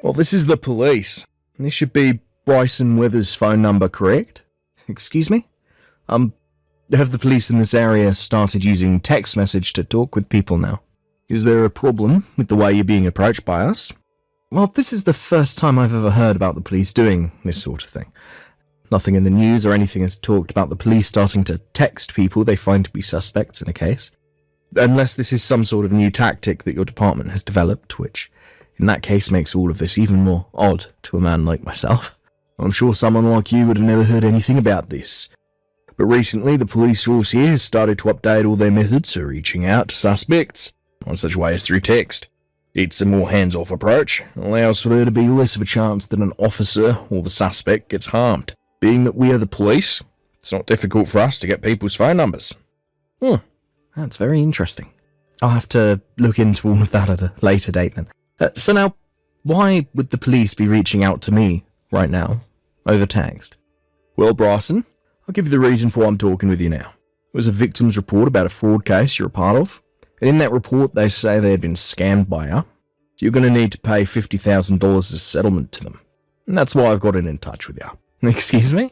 Well, this is the police. This should be Bryson Withers' phone number, correct? Excuse me? Have the police in this area started using text message to talk with people now? Is there a problem with the way you're being approached by us? Well, this is the first time I've ever heard about the police doing this sort of thing. Nothing in the news or anything has talked about the police starting to text people they find to be suspects in a case. Unless this is some sort of new tactic that your department has developed, which in that case makes all of this even more odd to a man like myself. I'm sure someone like you would have never heard anything about this. But recently the police force here has started to update all their methods for reaching out to suspects, one such way as through text. It's a more hands-off approach, allows for there to be less of a chance that an officer or the suspect gets harmed. Being that we are the police, it's not difficult for us to get people's phone numbers. That's very interesting. I'll have to look into all of that at a later date then. So now, why would the police be reaching out to me right now, over text? Well, Bryson, I'll give you the reason for why I'm talking with you now. It was a victim's report about a fraud case you're a part of, and in that report they say they had been scammed by you, so you're going to need to pay $50,000 as settlement to them. And that's why I've gotten in touch with you. Excuse me?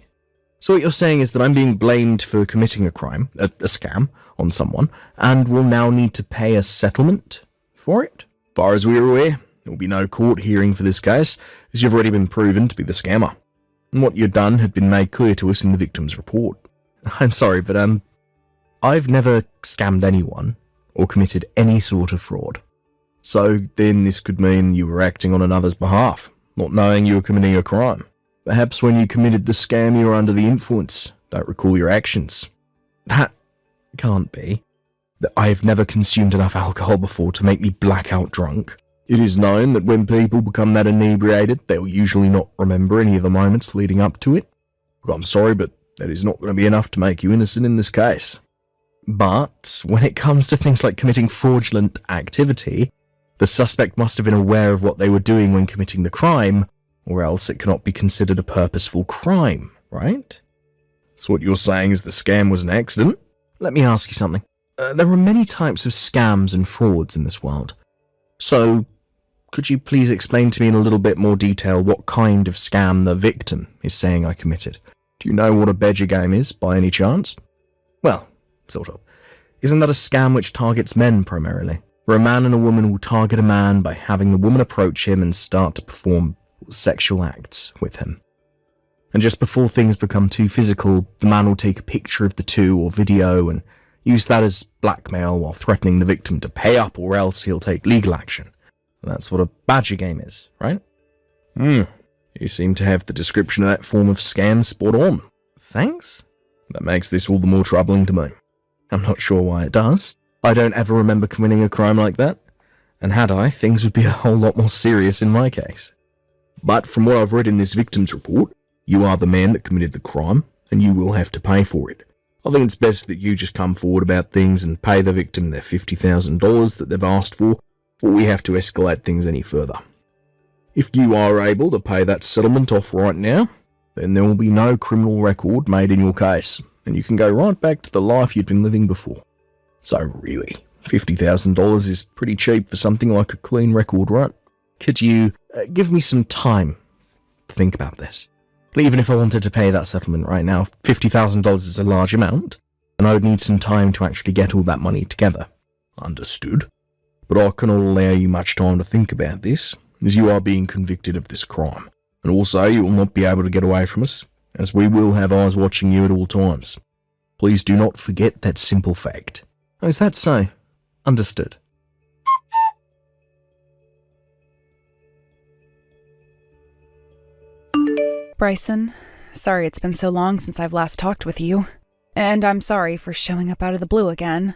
So what you're saying is that I'm being blamed for committing a crime, a scam, on someone, and will now need to pay a settlement for it? As far as we're aware, there will be no court hearing for this case, as you've already been proven to be the scammer. And what you've done had been made clear to us in the victim's report. I'm sorry, but I've never scammed anyone, or committed any sort of fraud. So then this could mean you were acting on another's behalf, not knowing you were committing a crime. Perhaps when you committed the scam you were under the influence, don't recall your actions. That can't be. I have never consumed enough alcohol before to make me blackout drunk. It is known that when people become that inebriated, they will usually not remember any of the moments leading up to it. Look, I'm sorry, but that is not going to be enough to make you innocent in this case. But when it comes to things like committing fraudulent activity, the suspect must have been aware of what they were doing when committing the crime, or else it cannot be considered a purposeful crime, right? So what you're saying is the scam was an accident? Let me ask you something. There are many types of scams and frauds in this world. So, could you please explain to me in a little bit more detail what kind of scam the victim is saying I committed? Do you know what a badger game is, by any chance? Well, sort of. Isn't that a scam which targets men primarily? Where a man and a woman will target a man by having the woman approach him and start to perform sexual acts with him. And just before things become too physical, the man will take a picture of the two or video and use that as blackmail while threatening the victim to pay up or else he'll take legal action. And that's what a badger game is, right? You seem to have the description of that form of scam spot on. Thanks? That makes this all the more troubling to me. I'm not sure why it does. I don't ever remember committing a crime like that. And had I, things would be a whole lot more serious in my case. But from what I've read in this victim's report, you are the man that committed the crime, and you will have to pay for it. I think it's best that you just come forward about things and pay the victim their $50,000 that they've asked for, before we have to escalate things any further. If you are able to pay that settlement off right now, then there will be no criminal record made in your case, and you can go right back to the life you'd been living before. So really, $50,000 is pretty cheap for something like a clean record, right? Could you give me some time to think about this? Even if I wanted to pay that settlement right now, $50,000 is a large amount, and I would need some time to actually get all that money together. Understood. But I cannot allow you much time to think about this, as you are being convicted of this crime. And also, you will not be able to get away from us, as we will have eyes watching you at all times. Please do not forget that simple fact. Oh, is that so? Understood. Bryson, sorry it's been so long since I've last talked with you. And I'm sorry for showing up out of the blue again.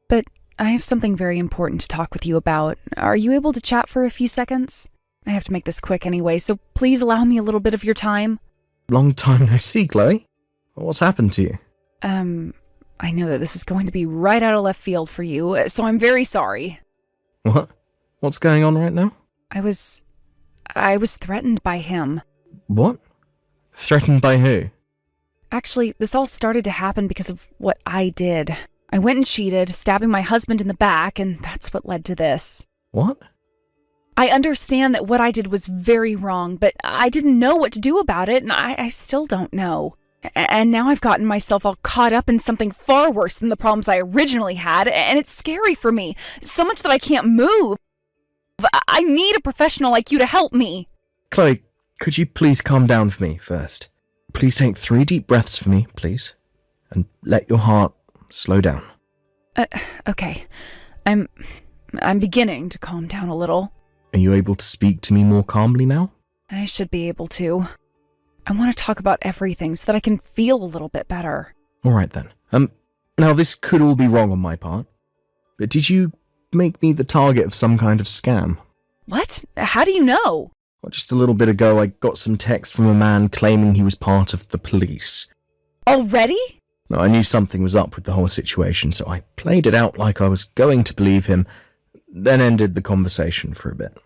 But I have something very important to talk with you about. Are you able to chat for a few seconds? I have to make this quick anyway, so please allow me a little bit of your time. Long time no see, Chloe. What's happened to you? I know that this is going to be right out of left field for you, so I'm very sorry. What? What's going on right now? I was threatened by him. What? Threatened by who? Actually, this all started to happen because of what I did. I went and cheated, stabbing my husband in the back, and that's what led to this. What? I understand that what I did was very wrong, but I didn't know what to do about it, and I still don't know. And now I've gotten myself all caught up in something far worse than the problems I originally had, and it's scary for me, so much that I can't move. I need a professional like you to help me. Chloe, could you please calm down for me first? Please take 3 deep breaths for me, please. And let your heart slow down. Okay. I'm beginning to calm down a little. Are you able to speak to me more calmly now? I should be able to. I want to talk about everything so that I can feel a little bit better. Alright then. Now this could all be wrong on my part, but did you make me the target of some kind of scam? What? How do you know? Well, just a little bit ago I got some text from a man claiming he was part of the police. Already? Now, I knew something was up with the whole situation, so I played it out like I was going to believe him, then ended the conversation for a bit.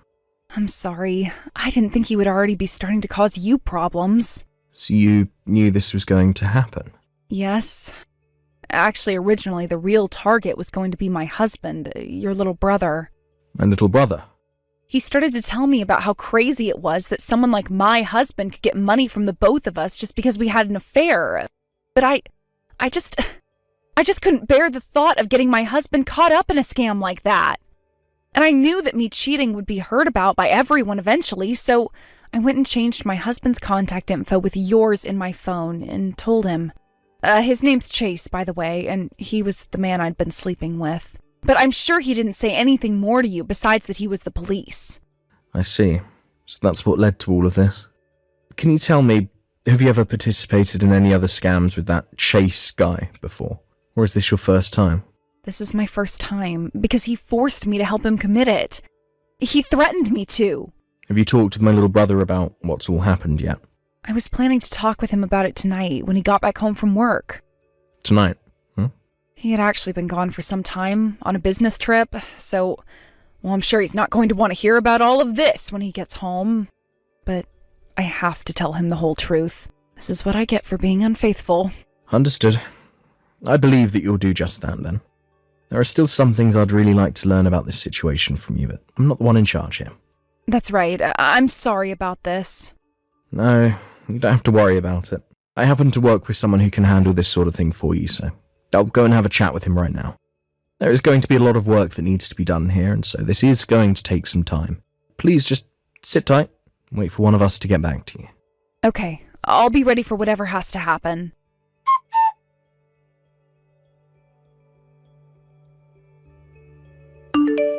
I'm sorry. I didn't think he would already be starting to cause you problems. So you knew this was going to happen? Yes. Actually, originally the real target was going to be my husband, your little brother. My little brother? He started to tell me about how crazy it was that someone like my husband could get money from the both of us just because we had an affair. But I just couldn't bear the thought of getting my husband caught up in a scam like that. And I knew that me cheating would be heard about by everyone eventually, so I went and changed my husband's contact info with yours in my phone and told him. His name's Chase, by the way, and he was the man I'd been sleeping with. But I'm sure he didn't say anything more to you besides that he was the police. I see. So that's what led to all of this. Can you tell me, have you ever participated in any other scams with that Chase guy before? Or is this your first time? This is my first time, because he forced me to help him commit it. He threatened me to. Have you talked with my little brother about what's all happened yet? I was planning to talk with him about it tonight when he got back home from work. Tonight? He had actually been gone for some time on a business trip, so, well, I'm sure he's not going to want to hear about all of this when he gets home. But I have to tell him the whole truth. This is what I get for being unfaithful. Understood. I believe that you'll do just that then. There are still some things I'd really like to learn about this situation from you, but I'm not the one in charge here. That's right. I'm sorry about this. No, you don't have to worry about it. I happen to work with someone who can handle this sort of thing for you, so I'll go and have a chat with him right now. There is going to be a lot of work that needs to be done here, and so this is going to take some time. Please just sit tight and wait for one of us to get back to you. Okay, I'll be ready for whatever has to happen.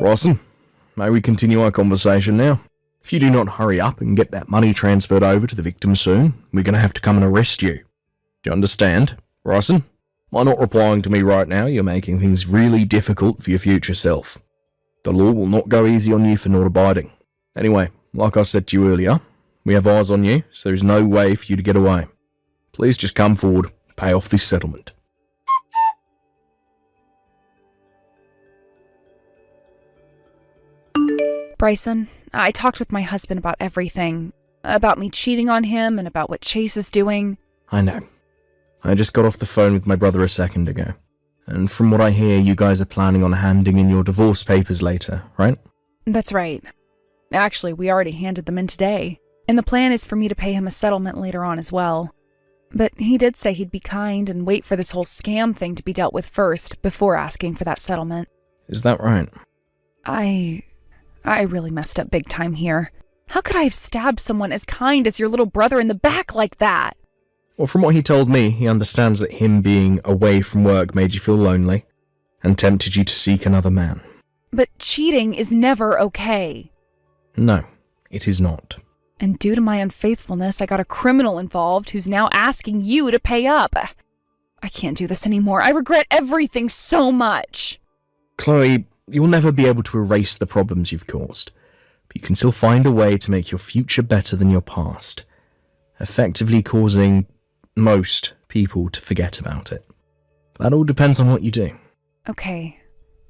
Rawson, may we continue our conversation now? If you do not hurry up and get that money transferred over to the victim soon, we're going to have to come and arrest you. Do you understand, Rawson? By not replying to me right now, you're making things really difficult for your future self. The law will not go easy on you for not abiding. Anyway, like I said to you earlier, we have eyes on you, so there's no way for you to get away. Please just come forward and pay off this settlement. Bryson, I talked with my husband about everything. About me cheating on him and about what Chase is doing. I know. I just got off the phone with my brother a second ago. And from what I hear, you guys are planning on handing in your divorce papers later, right? That's right. Actually, we already handed them in today. And the plan is for me to pay him a settlement later on as well. But he did say he'd be kind and wait for this whole scam thing to be dealt with first before asking for that settlement. Is that right? I really messed up big time here. How could I have stabbed someone as kind as your little brother in the back like that? Well, from what he told me, he understands that him being away from work made you feel lonely and tempted you to seek another man. But cheating is never okay. No, it is not. And due to my unfaithfulness, I got a criminal involved who's now asking you to pay up. I can't do this anymore. I regret everything so much. Chloe, you'll never be able to erase the problems you've caused, but you can still find a way to make your future better than your past, effectively causing most people to forget about it. That all depends on what you do. Okay,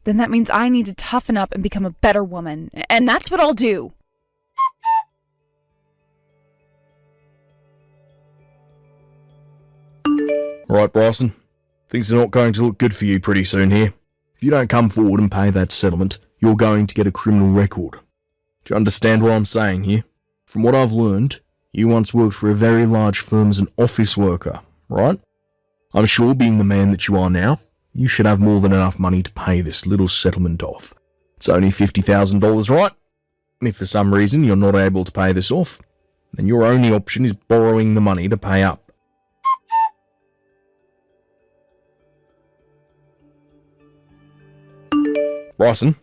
then that means I need to toughen up and become a better woman, and that's what I'll do. Alright, Bryson, things are not going to look good for you pretty soon here. If you don't come forward and pay that settlement, you're going to get a criminal record. Do you understand what I'm saying here? From what I've learned, you once worked for a very large firm as an office worker, right? I'm sure, being the man that you are now, you should have more than enough money to pay this little settlement off. It's only $50,000, right? And if for some reason you're not able to pay this off, then your only option is borrowing the money to pay up. Bryson,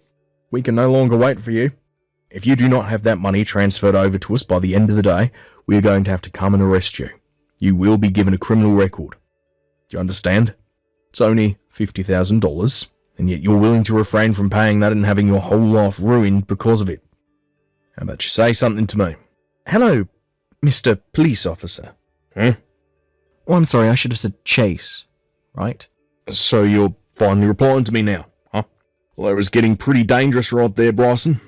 we can no longer wait for you. If you do not have that money transferred over to us by the end of the day, we are going to have to come and arrest you. You will be given a criminal record. Do you understand? It's only $50,000, and yet you're willing to refrain from paying that and having your whole life ruined because of it. How about you say something to me? Hello, Mr. Police Officer. Hmm? Oh, I'm sorry, I should have said Chase, right? So you're finally replying to me now, huh? Well, that was getting pretty dangerous right there, Bryson.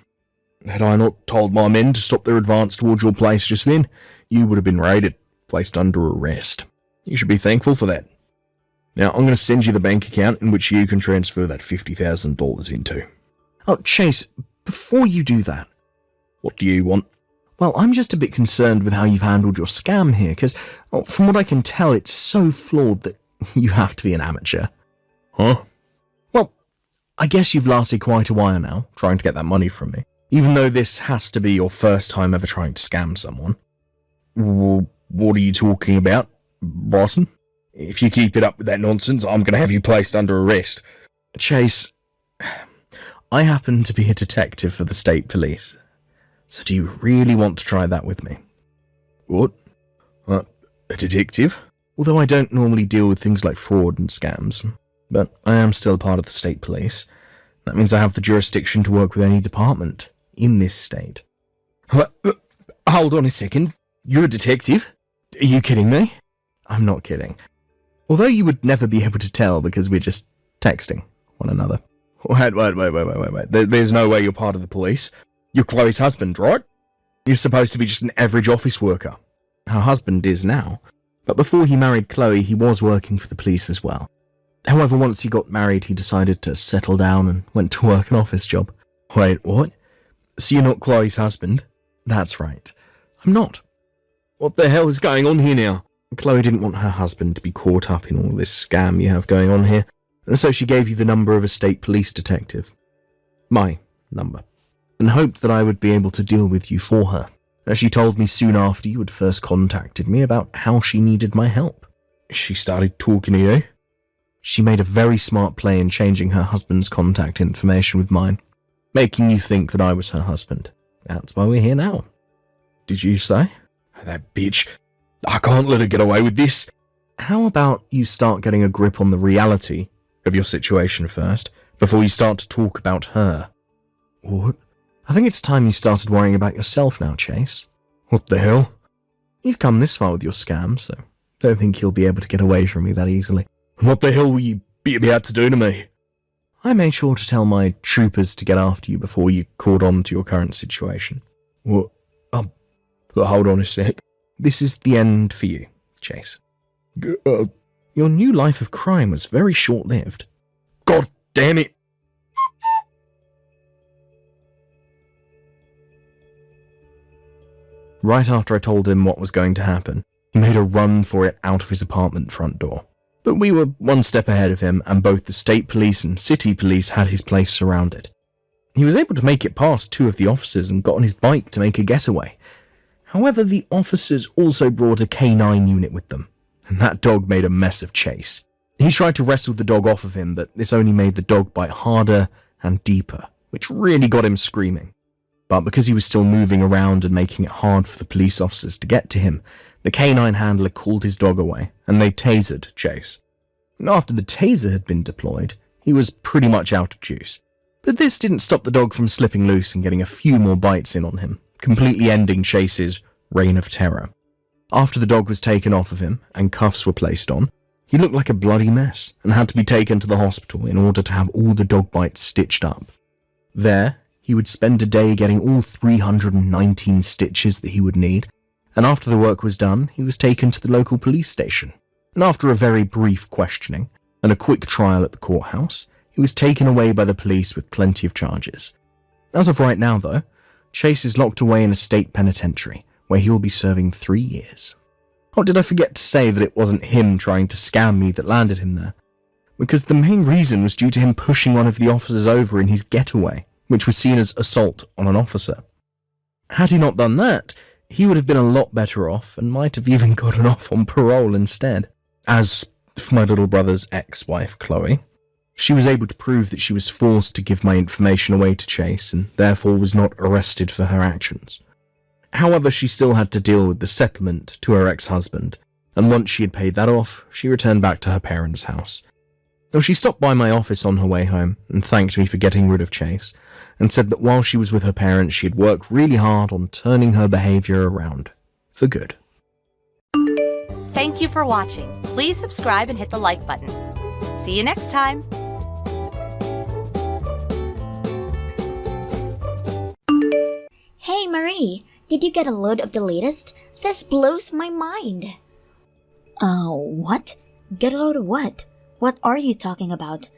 Had I not told my men to stop their advance towards your place just then, you would have been raided, placed under arrest. You should be thankful for that. Now, I'm going to send you the bank account in which you can transfer that $50,000 into. Oh, Chase, before you do that... What do you want? Well, I'm just a bit concerned with how you've handled your scam here, because from what I can tell, it's so flawed that you have to be an amateur. Huh? Well, I guess you've lasted quite a while now, trying to get that money from me, even though this has to be your first time ever trying to scam someone. Well, what are you talking about, Bryson? If you keep it up with that nonsense, I'm going to have you placed under arrest. Chase, I happen to be a detective for the state police. So do you really want to try that with me? What? A detective? Although I don't normally deal with things like fraud and scams, but I am still part of the state police. That means I have the jurisdiction to work with any department in this state. Hold on a second. You're a detective? Are you kidding me? I'm not kidding. Although you would never be able to tell because we're just texting one another. Wait. There's no way you're part of the police. You're Chloe's husband, right? You're supposed to be just an average office worker. Her husband is now, but before he married Chloe, he was working for the police as well. However, once he got married, he decided to settle down and went to work an office job. Wait, what? So you're not Chloe's husband? That's right. I'm not. What the hell is going on here now? Chloe didn't want her husband to be caught up in all this scam you have going on here, and so she gave you the number of a state police detective. My number. And hoped that I would be able to deal with you for her, as she told me soon after you had first contacted me about how she needed my help. She started talking to you? She made a very smart play in changing her husband's contact information with mine, making you think that I was her husband. That's why we're here now. Did you say? That bitch. I can't let her get away with this. How about you start getting a grip on the reality of your situation first, before you start to talk about her? What? I think it's time you started worrying about yourself now, Chase. What the hell? You've come this far with your scam, so don't think you'll be able to get away from me that easily. What the hell will you be about to do to me? I made sure to tell my troopers to get after you before you caught on to your current situation. What? Hold on a sec. This is the end for you, Chase. Your new life of crime was very short-lived. God damn it! Right after I told him what was going to happen, he made a run for it out of his apartment front door. But we were one step ahead of him, and both the state police and city police had his place surrounded. He was able to make it past two of the officers and got on his bike to make a getaway. However, the officers also brought a K9 unit with them, and that dog made a mess of Chase. He tried to wrestle the dog off of him, but this only made the dog bite harder and deeper, which really got him screaming. But because he was still moving around and making it hard for the police officers to get to him, the K9 handler called his dog away, and they tasered Chase. After the taser had been deployed, he was pretty much out of juice. But this didn't stop the dog from slipping loose and getting a few more bites in on him, completely ending Chase's reign of terror. After the dog was taken off of him and cuffs were placed on, he looked like a bloody mess and had to be taken to the hospital in order to have all the dog bites stitched up. There, he would spend a day getting all 319 stitches that he would need, and after the work was done, he was taken to the local police station. And after a very brief questioning and a quick trial at the courthouse, he was taken away by the police with plenty of charges. As of right now, though, Chase is locked away in a state penitentiary, where he will be serving 3 years. Oh, did I forget to say that it wasn't him trying to scam me that landed him there? Because the main reason was due to him pushing one of the officers over in his getaway, which was seen as assault on an officer. Had he not done that, he would have been a lot better off and might have even gotten off on parole instead. As for my little brother's ex-wife, Chloe, she was able to prove that she was forced to give my information away to Chase and therefore was not arrested for her actions. However, she still had to deal with the settlement to her ex-husband, and once she had paid that off, she returned back to her parents' house. Though she stopped by my office on her way home and thanked me for getting rid of Chase, and said that while she was with her parents, she had worked really hard on turning her behavior around for good. Thank you for watching. Please subscribe and hit the like button. See you next time. Hey Marie, did you get a load of the latest? This blows my mind. What? Get a load of what? What are you talking about?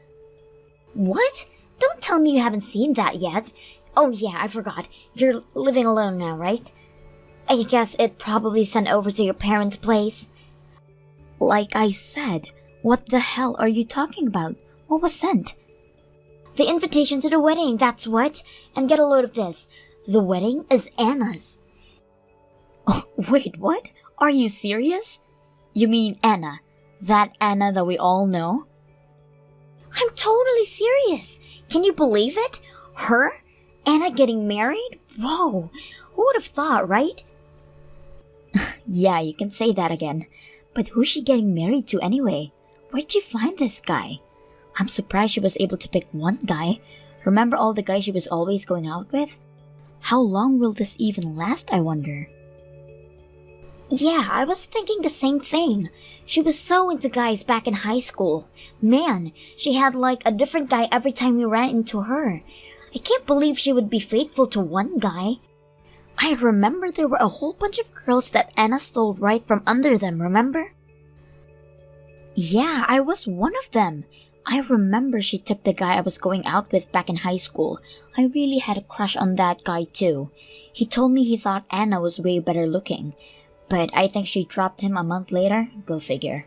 What? Don't tell me you haven't seen that yet. Oh yeah, I forgot. You're living alone now, right? I guess it probably sent over to your parents' place. Like I said, what the hell are you talking about? What was sent? The invitation to the wedding, that's what. And get a load of this. The wedding is Anna's. Oh, wait, what? Are you serious? You mean Anna? That Anna that we all know? I'm totally serious. Can you believe it? Her? Anna getting married? Whoa, who would have thought, right? Yeah, you can say that again. But who's she getting married to anyway? Where'd you find this guy? I'm surprised she was able to pick one guy. Remember all the guys she was always going out with? How long will this even last, I wonder? Yeah, I was thinking the same thing. She was so into guys back in high school. Man, she had like a different guy every time we ran into her. I can't believe she would be faithful to one guy. I remember there were a whole bunch of girls that Anna stole right from under them, remember? Yeah, I was one of them. I remember she took the guy I was going out with back in high school. I really had a crush on that guy too. He told me he thought Anna was way better looking. But I think she dropped him a month later. Go figure.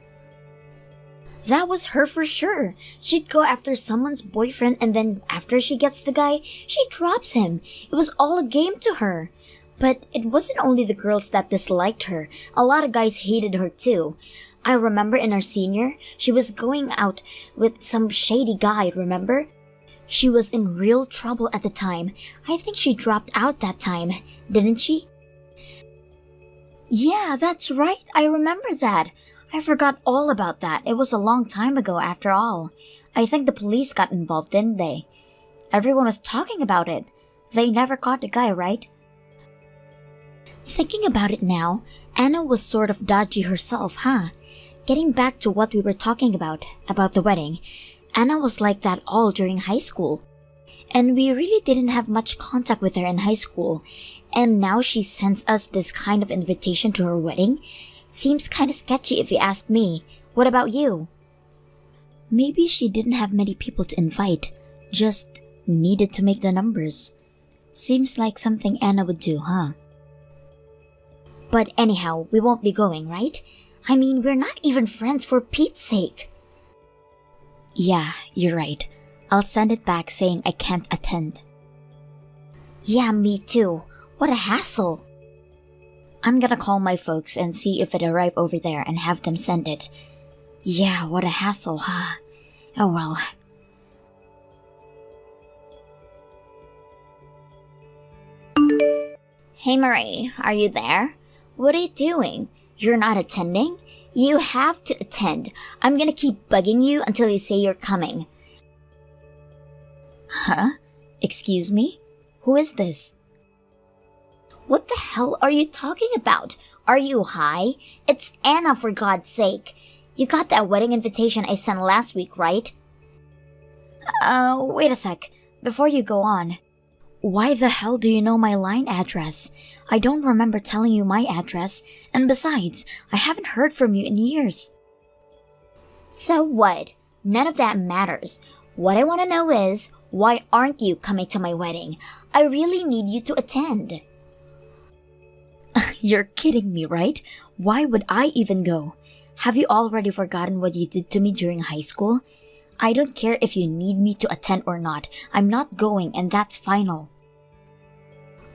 That was her for sure. She'd go after someone's boyfriend and then after she gets the guy, she drops him. It was all a game to her. But it wasn't only the girls that disliked her. A lot of guys hated her too. I remember in our senior, she was going out with some shady guy, remember? She was in real trouble at the time. I think she dropped out that time, didn't she? Yeah, that's right. I remember that. I forgot all about that. It was a long time ago after all. I think the police got involved, didn't they? Everyone was talking about it. They never caught the guy, right? Thinking about it now, Anna was sort of dodgy herself, huh? Getting back to what we were talking about the wedding, Anna was like that all during high school. And we really didn't have much contact with her in high school. And now she sends us this kind of invitation to her wedding? Seems kinda sketchy if you ask me. What about you? Maybe she didn't have many people to invite. Just needed to make the numbers. Seems like something Anna would do, huh? But anyhow, we won't be going, right? I mean, we're not even friends for Pete's sake. Yeah, you're right. I'll send it back saying I can't attend. Yeah, me too. What a hassle. I'm gonna call my folks and see if it arrived over there and have them send it. Yeah, what a hassle, huh? Oh well. Hey Marie, are you there? What are you doing? You're not attending? You have to attend. I'm gonna keep bugging you until you say you're coming. Huh? Excuse me? Who is this? What the hell are you talking about? Are you high? It's Anna, for God's sake. You got that wedding invitation I sent last week, right? Wait a sec. Before you go on. Why the hell do you know my line address? I don't remember telling you my address, and besides, I haven't heard from you in years. So what? None of that matters. What I want to know is, Why aren't you coming to my wedding? I really need you to attend. You're kidding me, right? Why would I even go? Have you already forgotten what you did to me during high school? I don't care if you need me to attend or not. I'm not going, and that's final.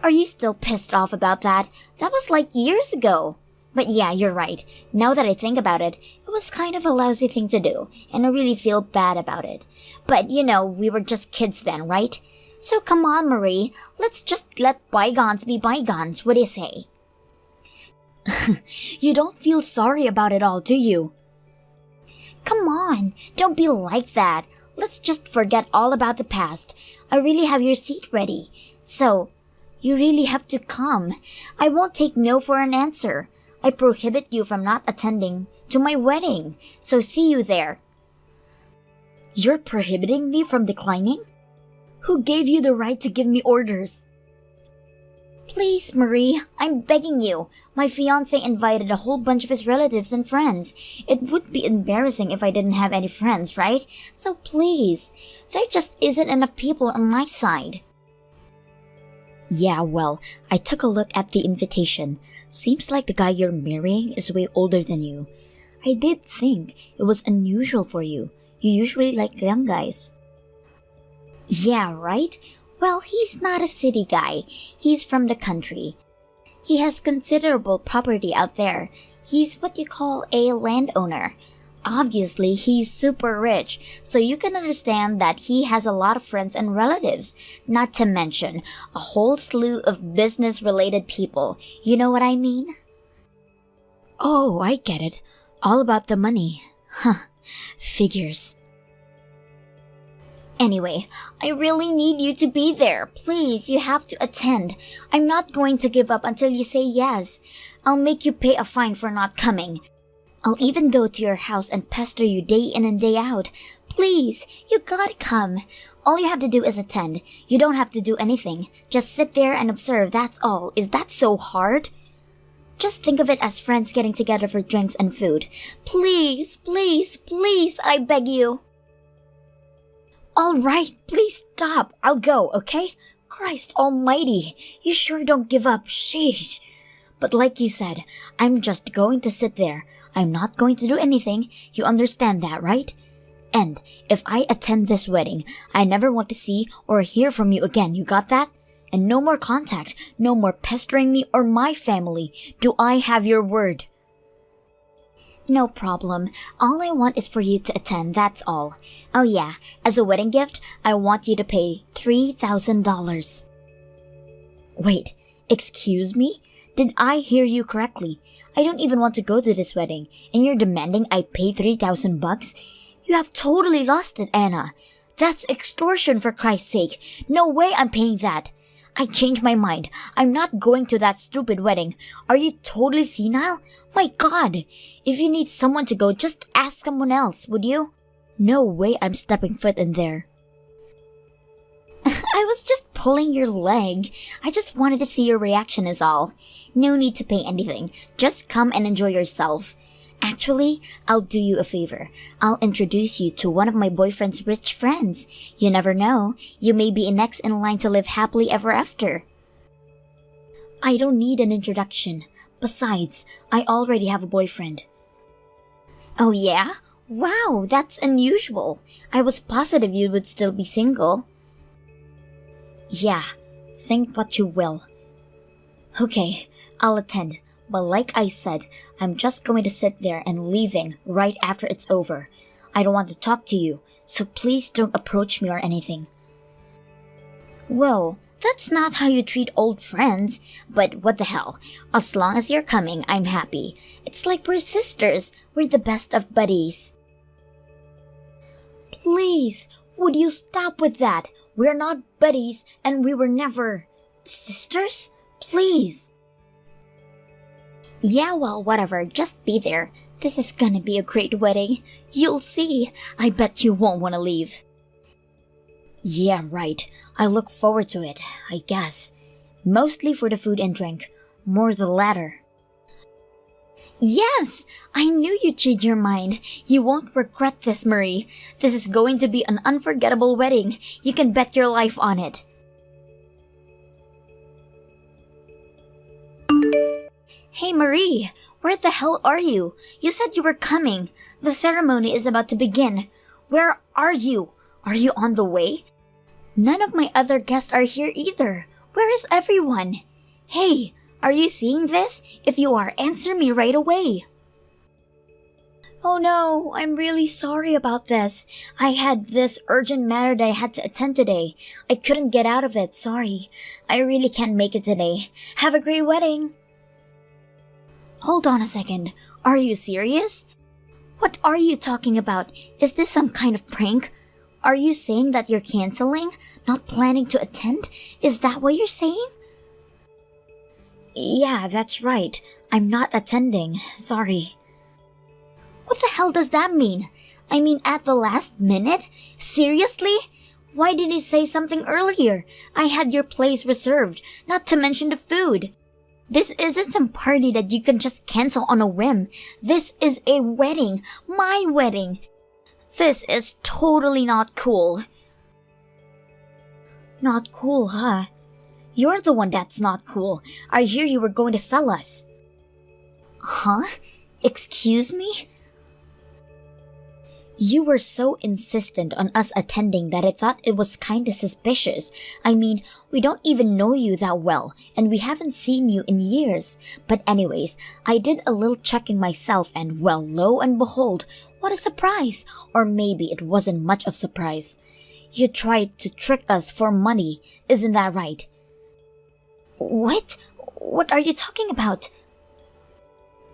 Are you still pissed off about that? That was like years ago. But yeah, you're right. Now that I think about it, it was kind of a lousy thing to do, and I really feel bad about it. But we were just kids then, right? So come on, Marie. Let's just let bygones be bygones. What do you say? You don't feel sorry about it all, do you? Come on, don't be like that. Let's just forget all about the past. I really have your seat ready. So, you really have to come. I won't take no for an answer. I prohibit you from not attending to my wedding. So see you there. You're prohibiting me from declining? Who gave you the right to give me orders? Please, Marie, I'm begging you. My fiancé invited a whole bunch of his relatives and friends. It would be embarrassing if I didn't have any friends, right? So please, there just isn't enough people on my side. Yeah, well, I took a look at the invitation. Seems like the guy you're marrying is way older than you. I did think it was unusual for you. You usually like young guys. Yeah, right? Well, he's not a city guy. He's from the country. He has considerable property out there. He's what you call a landowner. Obviously, he's super rich, so you can understand that he has a lot of friends and relatives, not to mention a whole slew of business-related people. You know what I mean? Oh, I get it. All about the money. Huh. Figures. Anyway, I really need you to be there. Please, you have to attend. I'm not going to give up until you say yes. I'll make you pay a fine for not coming. I'll even go to your house and pester you day in and day out. Please, you gotta come. All you have to do is attend. You don't have to do anything. Just sit there and observe, that's all. Is that so hard? Just think of it as friends getting together for drinks and food. Please, please, please, I beg you. All right, please stop. I'll go, okay? Christ almighty, you sure don't give up. Sheesh. But like you said, I'm just going to sit there. I'm not going to do anything. You understand that, right? And if I attend this wedding, I never want to see or hear from you again. You got that? And no more contact, no more pestering me or my family. Do I have your word? No problem. All I want is for you to attend, that's all. Oh yeah, as a wedding gift, I want you to pay $3,000. Wait, excuse me? Did I hear you correctly? I don't even want to go to this wedding, and you're demanding I pay $3,000? You have totally lost it, Anna. That's extortion, for Christ's sake. No way I'm paying that. I changed my mind. I'm not going to that stupid wedding. Are you totally senile? My God! If you need someone to go, just ask someone else, would you? No way I'm stepping foot in there. I was just pulling your leg. I just wanted to see your reaction is all. No need to pay anything. Just come and enjoy yourself. Actually, I'll do you a favor. I'll introduce you to one of my boyfriend's rich friends. You never know. You may be next in line to live happily ever after. I don't need an introduction. Besides, I already have a boyfriend. Oh yeah? Wow, that's unusual. I was positive you would still be single. Yeah, think what you will. Okay, I'll attend. But like I said, I'm just going to sit there and leaving right after it's over. I don't want to talk to you, so please don't approach me or anything. Whoa, that's not how you treat old friends. But what the hell? As long as you're coming, I'm happy. It's like we're sisters. We're the best of buddies. Please, would you stop with that? We're not buddies, and we were never... sisters? Please. Yeah, well, whatever. Just be there. This is gonna be a great wedding. You'll see. I bet you won't want to leave. Yeah, right. I look forward to it, I guess. Mostly for the food and drink. More the latter. Yes! I knew you'd change your mind. You won't regret this, Marie. This is going to be an unforgettable wedding. You can bet your life on it. Hey, Marie! Where the hell are you? You said you were coming. The ceremony is about to begin. Where are you? Are you on the way? None of my other guests are here either. Where is everyone? Hey, are you seeing this? If you are, answer me right away. Oh no, I'm really sorry about this. I had this urgent matter that I had to attend today. I couldn't get out of it, sorry. I really can't make it today. Have a great wedding. Hold on a second. Are you serious? What are you talking about? Is this some kind of prank? Are you saying that you're canceling? Not planning to attend? Is that what you're saying? Yeah, that's right. I'm not attending. Sorry. What the hell does that mean? I mean, at the last minute? Seriously? Why didn't you say something earlier? I had your place reserved, not to mention the food. This isn't some party that you can just cancel on a whim. This is a wedding. My wedding. This is totally not cool. Not cool, huh? You're the one that's not cool. I hear you were going to sell us. Huh? Excuse me? You were so insistent on us attending that I thought it was kinda suspicious. I mean, we don't even know you that well, and we haven't seen you in years. But anyways, I did a little checking myself and well, lo and behold, what a surprise! Or maybe it wasn't much of a surprise. You tried to trick us for money, isn't that right? What? What are you talking about?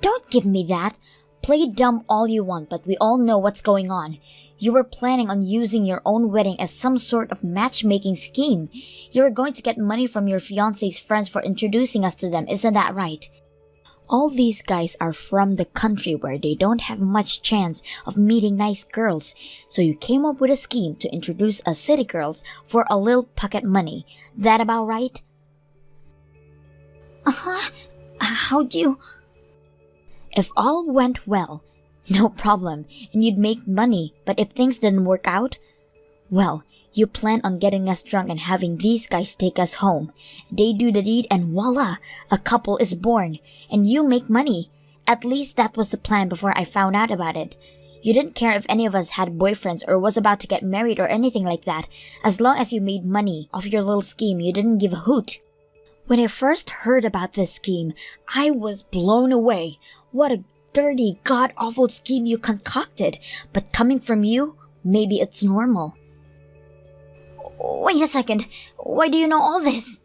Don't give me that. Play dumb all you want, but we all know what's going on. You were planning on using your own wedding as some sort of matchmaking scheme. You were going to get money from your fiancé's friends for introducing us to them, isn't that right? All these guys are from the country where they don't have much chance of meeting nice girls, so you came up with a scheme to introduce us city girls for a little pocket money. That about right? Uh-huh. How'd you... If all went well, no problem, and you'd make money, but if things didn't work out, well, you plan on getting us drunk and having these guys take us home. They do the deed and voila, a couple is born, and you make money. At least that was the plan before I found out about it. You didn't care if any of us had boyfriends or was about to get married or anything like that. As long as you made money off your little scheme, you didn't give a hoot. When I first heard about this scheme, I was blown away. What a dirty, god-awful scheme you concocted. But coming from you, maybe it's normal. Wait a second. Why do you know all this?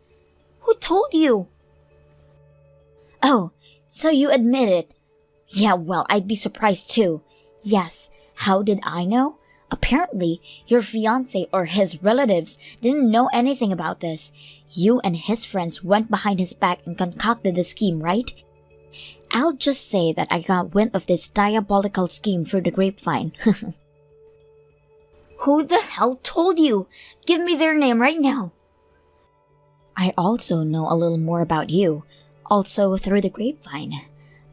Who told you? Oh, so you admit it. Yeah, well, I'd be surprised too. Yes, how did I know? Apparently, your fiancé or his relatives didn't know anything about this. You and his friends went behind his back and concocted the scheme, right? I'll just say that I got wind of this diabolical scheme through the grapevine. Who the hell told you? Give me their name right now. I also know a little more about you, also through the grapevine.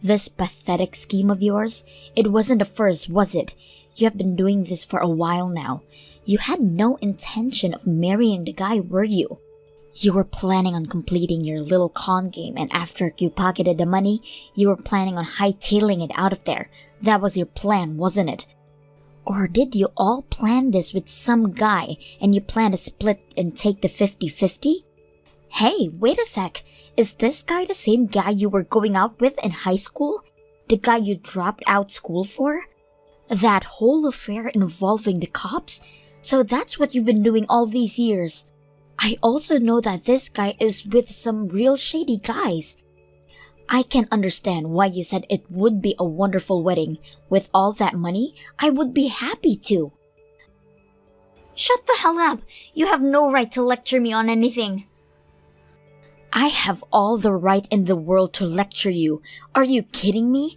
This pathetic scheme of yours, it wasn't the first, was it? You have been doing this for a while now. You had no intention of marrying the guy, were you? You were planning on completing your little con game, and after you pocketed the money, you were planning on hightailing it out of there. That was your plan, wasn't it? Or did you all plan this with some guy, and you plan to split and take the 50-50? Hey, wait a sec. Is this guy the same guy you were going out with in high school? The guy you dropped out school for? That whole affair involving the cops? So that's what you've been doing all these years. I also know that this guy is with some real shady guys. I can understand why you said it would be a wonderful wedding. With all that money, I would be happy to. Shut the hell up! You have no right to lecture me on anything. I have all the right in the world to lecture you. Are you kidding me?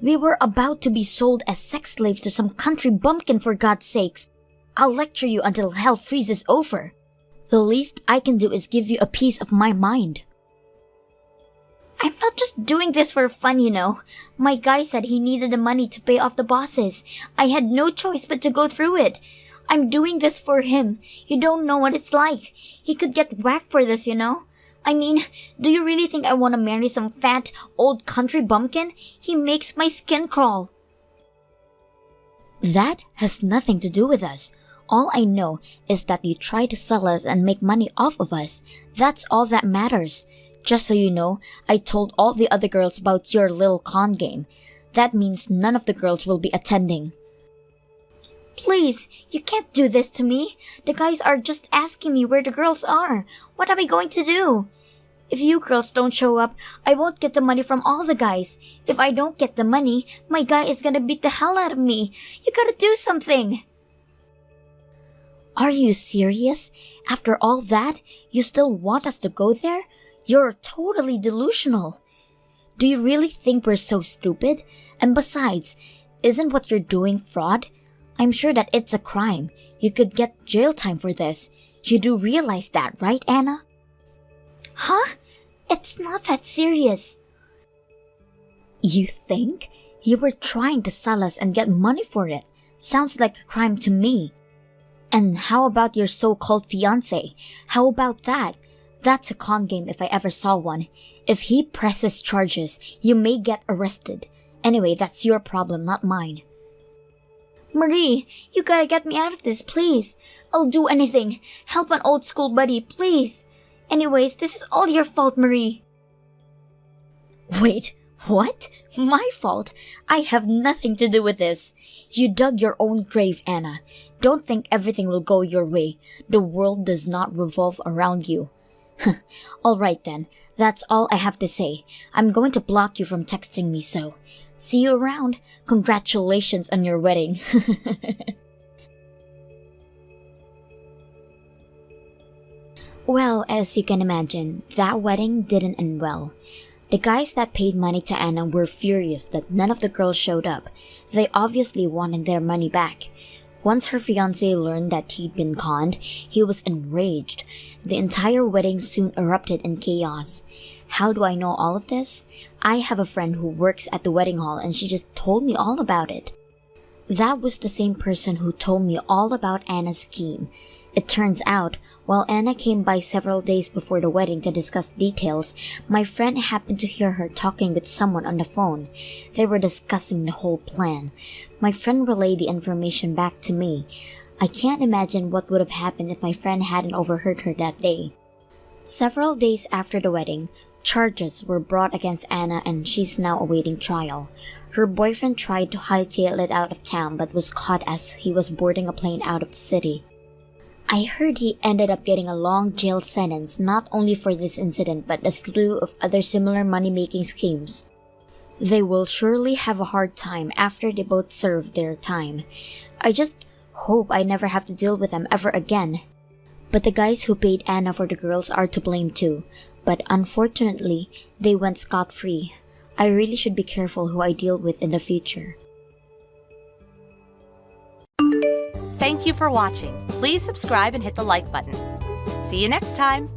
We were about to be sold as sex slaves to some country bumpkin, for God's sakes. I'll lecture you until hell freezes over. The least I can do is give you a piece of my mind. I'm not just doing this for fun, you know. My guy said he needed the money to pay off the bosses. I had no choice but to go through it. I'm doing this for him. You don't know what it's like. He could get whacked for this, you know? I mean, do you really think I want to marry some fat, old country bumpkin? He makes my skin crawl. That has nothing to do with us. All I know is that you try to sell us and make money off of us. That's all that matters. Just so you know, I told all the other girls about your little con game. That means none of the girls will be attending. Please, you can't do this to me. The guys are just asking me where the girls are. What am I going to do? If you girls don't show up, I won't get the money from all the guys. If I don't get the money, my guy is gonna beat the hell out of me. You gotta do something. Are you serious? After all that, you still want us to go there? You're totally delusional. Do you really think we're so stupid? And besides, isn't what you're doing fraud? I'm sure that it's a crime. You could get jail time for this. You do realize that, right, Anna? Huh? It's not that serious. You think? You were trying to sell us and get money for it. Sounds like a crime to me. And how about your so-called fiancé? How about that? That's a con game if I ever saw one. If he presses charges, you may get arrested. Anyway, that's your problem, not mine. Marie, you gotta get me out of this, please. I'll do anything. Help an old school buddy, please. Anyways, this is all your fault, Marie. Wait, what? My fault? I have nothing to do with this. You dug your own grave, Anna. Don't think everything will go your way. The world does not revolve around you. Alright then, that's all I have to say. I'm going to block you from texting me, so see you around. Congratulations on your wedding. Well, as you can imagine, that wedding didn't end well. The guys that paid money to Anna were furious that none of the girls showed up. They obviously wanted their money back. Once her fiancé learned that he'd been conned, he was enraged. The entire wedding soon erupted in chaos. How do I know all of this? I have a friend who works at the wedding hall and she just told me all about it. That was the same person who told me all about Anna's scheme. It turns out, while Anna came by several days before the wedding to discuss details, my friend happened to hear her talking with someone on the phone. They were discussing the whole plan. My friend relayed the information back to me. I can't imagine what would have happened if my friend hadn't overheard her that day. Several days after the wedding, charges were brought against Anna and she's now awaiting trial. Her boyfriend tried to hightail it out of town but was caught as he was boarding a plane out of the city. I heard he ended up getting a long jail sentence not only for this incident but a slew of other similar money-making schemes. They will surely have a hard time after they both serve their time. I just hope I never have to deal with them ever again. But the guys who paid Anna for the girls are to blame too. But unfortunately, they went scot-free. I really should be careful who I deal with in the future. Thank you for watching. Please subscribe and hit the like button. See you next time.